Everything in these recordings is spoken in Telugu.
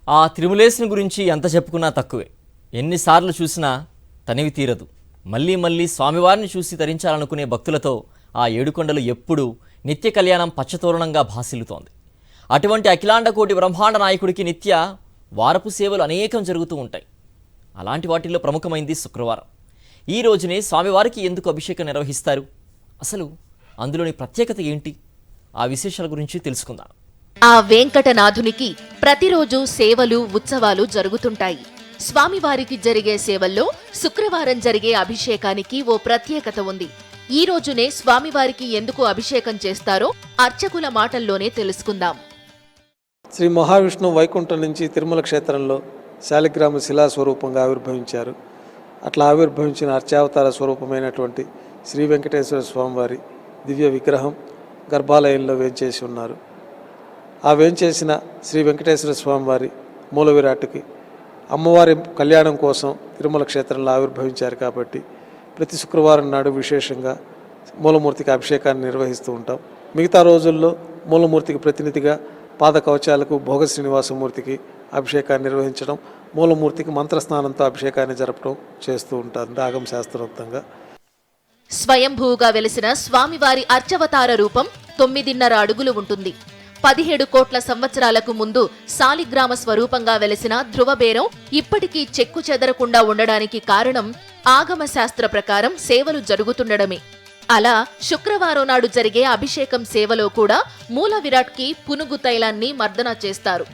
ఆ తిరుమలేశుని గురించి ఎంత చెప్పుకున్నా తక్కువే. ఎన్నిసార్లు చూసినా తనివి తీరదు. మళ్ళీ మళ్ళీ స్వామివారిని చూసి తరించాలనుకునే భక్తులతో ఆ ఏడుకొండలు ఎప్పుడూ నిత్య కళ్యాణం పచ్చతోరణంగా భాసిల్లుతోంది. అటువంటి అఖిలాండ కోటి బ్రహ్మాండ నాయకుడికి నిత్య వారపు సేవలు అనేకం జరుగుతూ ఉంటాయి. అలాంటి వాటిల్లో ప్రముఖమైంది శుక్రవారం. ఈ రోజునే స్వామివారికి ఎందుకు అభిషేకం నిర్వహిస్తారు, అసలు అందులోని ప్రత్యేకత ఏంటి, ఆ విశేషాల గురించి తెలుసుకుందాం. ఆ వెంకటనాథునికి ప్రతిరోజు సేవలు ఉత్సవాలు జరుగుతుంటాయి. స్వామివారికి జరిగే సేవల్లో శుక్రవారం జరిగే అభిషేకానికి ఓ ప్రత్యేకత ఉంది. ఈ రోజునే స్వామివారికి ఎందుకు అభిషేకం చేస్తారో అర్చకుల మాటల్లోనే తెలుసుకుందాం. శ్రీ మహావిష్ణు వైకుంఠం నుంచి తిరుమల క్షేత్రంలో శాలిగ్రామ శిలా స్వరూపంగా ఆవిర్భవించారు. అట్లా ఆవిర్భవించిన అర్చావతార స్వరూపమైనటువంటి శ్రీ వెంకటేశ్వర స్వామివారి దివ్య విగ్రహం గర్భాలయంలో వేంచేసి ఉన్నారు. ఆ వేంచేసిన శ్రీ వెంకటేశ్వర స్వామివారి మూల విరాట్కి అమ్మవారి కళ్యాణం కోసం తిరుమల క్షేత్రంలో ఆవిర్భవించారు కాబట్టి ప్రతి శుక్రవారం నాడు విశేషంగా మూలమూర్తికి అభిషేకాన్ని నిర్వహిస్తూ ఉంటాం. మిగతా రోజుల్లో మూలమూర్తికి ప్రతినిధిగా పాద కవచాలకు భోగ శ్రీనివాసమూర్తికి అభిషేకాన్ని నిర్వహించడం, మూలమూర్తికి మంత్రస్నానంతో అభిషేకాన్ని జరపడం చేస్తూ ఉంటారు ఆగమ శాస్త్రోక్తంగా. స్వయంభూగా వెలిసిన స్వామివారి అర్చవతార రూపం 9.5 అడుగులు ఉంటుంది. 17 కోట్ల సంవత్సరాలకు ముందు శాలిగ్రామ స్వరూపంగా వెలిసిన ధ్రువబేరం ఇప్పటికీ చెక్కు చెదరకుండా ఉండడానికి కారణం ఆగమ శాస్త్ర ప్రకారం సేవలు జరుగుతుండడమే. అలా శుక్రవారం నాడు జరిగే అభిషేకం సేవలో కూడా మూల విరాట్కి పునుగు తైలాన్ని మర్దన చేస్తారు.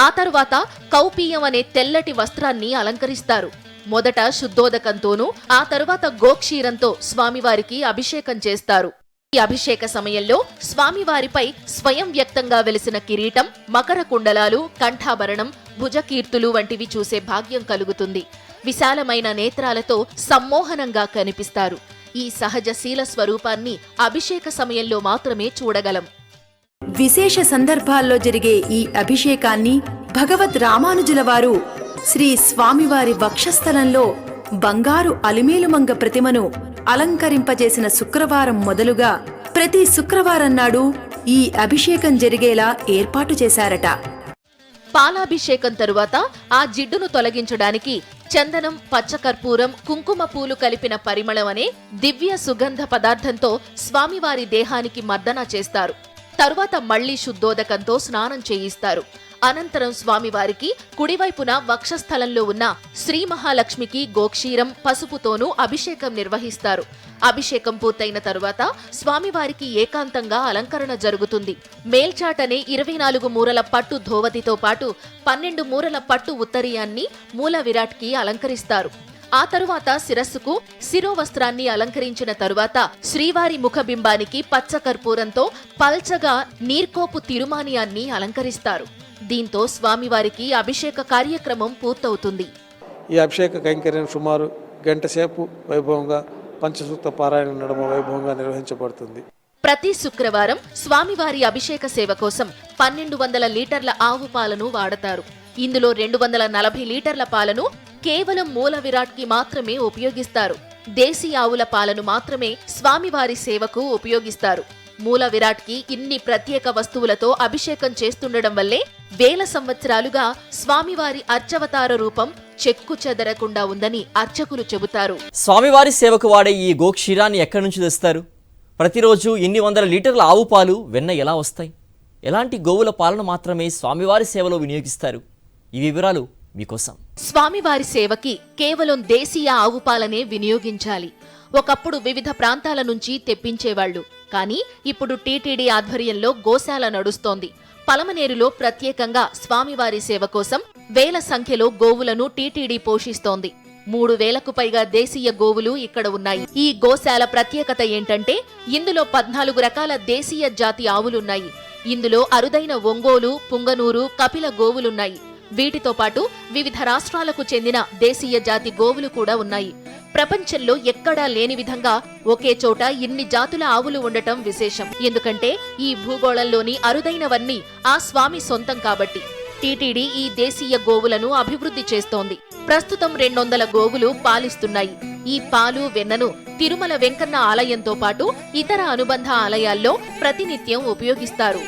ఆ తరువాత కౌపీయం అనే తెల్లటి వస్త్రాన్ని అలంకరిస్తారు. మొదట శుద్ధోదకంతోనూ ఆ తరువాత గోక్షీరంతో స్వామివారికి అభిషేకం చేస్తారు. ఈ అభిషేక సమయంలో స్వామివారిపై స్వయం వ్యక్తంగా వెలిసిన కిరీటం, మకర కుండలాలు, కంఠాభరణం, భుజకీర్తులు వంటివి చూసే భాగ్యం కలుగుతుంది. విశాలమైన నేత్రాలతో సమ్మోహనంగా కనిపిస్తారు. ఈ సహజ శీల స్వరూపాన్ని అభిషేక సమయంలో మాత్రమే చూడగలం. విశేష సందర్భాల్లో జరిగే ఈ అభిషేకాన్ని భగవద్ రామానుజుల వారు శ్రీ స్వామివారి వక్షస్థలంలో బంగారు అలిమేలుమంగ ప్రతిమను అలంకరింపజేసిన శుక్రవారం మొదలుగా ప్రతి శుక్రవారం నాడు ఈ అభిషేకం జరిగేలా ఏర్పాటు చేశారట. పాలాభిషేకం తరువాత ఆ జిడ్డును తొలగించడానికి చందనం, పచ్చకర్పూరం, కుంకుమ పూలు కలిపిన పరిమళం అనే దివ్య సుగంధ పదార్థంతో స్వామివారి దేహానికి మర్దన చేస్తారు. తరువాత మళ్లీ శుద్ధోదకంతో స్నానం చేయిస్తారు. అనంతరం స్వామివారికి కుడివైపున వక్షస్థలంలో ఉన్న శ్రీ మహాలక్ష్మికి గోక్షీరం, పసుపుతోనూ అభిషేకం నిర్వహిస్తారు. అభిషేకం పూర్తయిన తరువాత స్వామివారికి ఏకాంతంగా అలంకరణ జరుగుతుంది. మేల్చాటనే 24 మూరల పట్టు ధోవతితో పాటు 12 మూరల పట్టు ఉత్తరీయాన్ని మూల విరాట్కి అలంకరిస్తారు. ఆ తరువాత శిరస్సుకు శిరోవస్త్రాన్ని అలంకరించిన తరువాత శ్రీవారి ముఖబింబానికి పచ్చకర్పూరంతో పల్చగా నీర్కోపు తిరుమానియాన్ని అలంకరిస్తారు. దీంతో స్వామివారికి అభిషేక కార్యక్రమం పూర్తవుతుంది. ఈ అభిషేక కైంకర్యం సుమారు గంట సేపు వైభవంగా పంచసూక్త పారాయణ నడుమ వైభవంగా నిర్వహించబడుతుంది. ప్రతి శుక్రవారం స్వామివారి అభిషేక సేవ కోసం 1200 లీటర్ల ఆవు పాలను వాడతారు. ఇందులో 240 లీటర్ల పాలను కేవలం మూల విరాట్కి మాత్రమే ఉపయోగిస్తారు. దేశీ ఆవుల పాలను మాత్రమే స్వామివారి సేవకు ఉపయోగిస్తారు. మూల విరాట్కి ఇన్ని ప్రత్యేక వస్తువులతో అభిషేకం చేస్తుండడం వల్లే వేల సంవత్సరాలుగా స్వామివారి అర్చవతార రూపం చెక్కు చెదరకుండా ఉందని అర్చకులు చెబుతారు. స్వామివారి సేవకు వాడే ఈ గోక్షీరాన్ని ఎక్కడి నుంచి తెస్తారు? ప్రతిరోజు ఇన్ని వందల లీటర్ల ఆవు పాలు, వెన్న ఎలా వస్తాయి? ఎలాంటి గోవుల పాలను మాత్రమే స్వామివారి సేవలో వినియోగిస్తారు? ఈ వివరాలు మీకోసం. స్వామివారి సేవకి కేవలం దేశీయ ఆవు పాలనే వినియోగించాలి. ఒకప్పుడు వివిధ ప్రాంతాల నుంచి తెప్పించేవాళ్లు. కానీ ఇప్పుడు టీటీడీ ఆధ్వర్యంలో గోశాల నడుస్తోంది. పలమనేరులో ప్రత్యేకంగా స్వామివారి సేవ కోసం వేల సంఖ్యలో గోవులను టీటీడీ పోషిస్తోంది. 3000కు పైగా దేశీయ గోవులు ఇక్కడ ఉన్నాయి. ఈ గోశాల ప్రత్యేకత ఏంటంటే ఇందులో 14 రకాల దేశీయ జాతి ఆవులున్నాయి. ఇందులో అరుదైన ఒంగోలు, పుంగనూరు, కపిల గోవులున్నాయి. వీటితో పాటు వివిధ రాష్ట్రాలకు చెందిన దేశీయ జాతి గోవులు కూడా ఉన్నాయి. ప్రపంచంలో ఎక్కడా లేని విధంగా ఒకే చోట ఇన్ని జాతుల ఆవులు ఉండటం విశేషం. ఎందుకంటే ఈ భూగోళంలోని అరుదైనవన్నీ ఆ స్వామి సొంతం కాబట్టి. టీటీడీ ఈ దేశీయ గోవులను అభివృద్ధి చేస్తోంది. ప్రస్తుతం 200 గోవులు పాలిస్తున్నాయి. ఈ పాలు, వెన్నను తిరుమల వెంకన్న ఆలయంతో పాటు ఇతర అనుబంధ ఆలయాల్లో ప్రతినిత్యం ఉపయోగిస్తారు.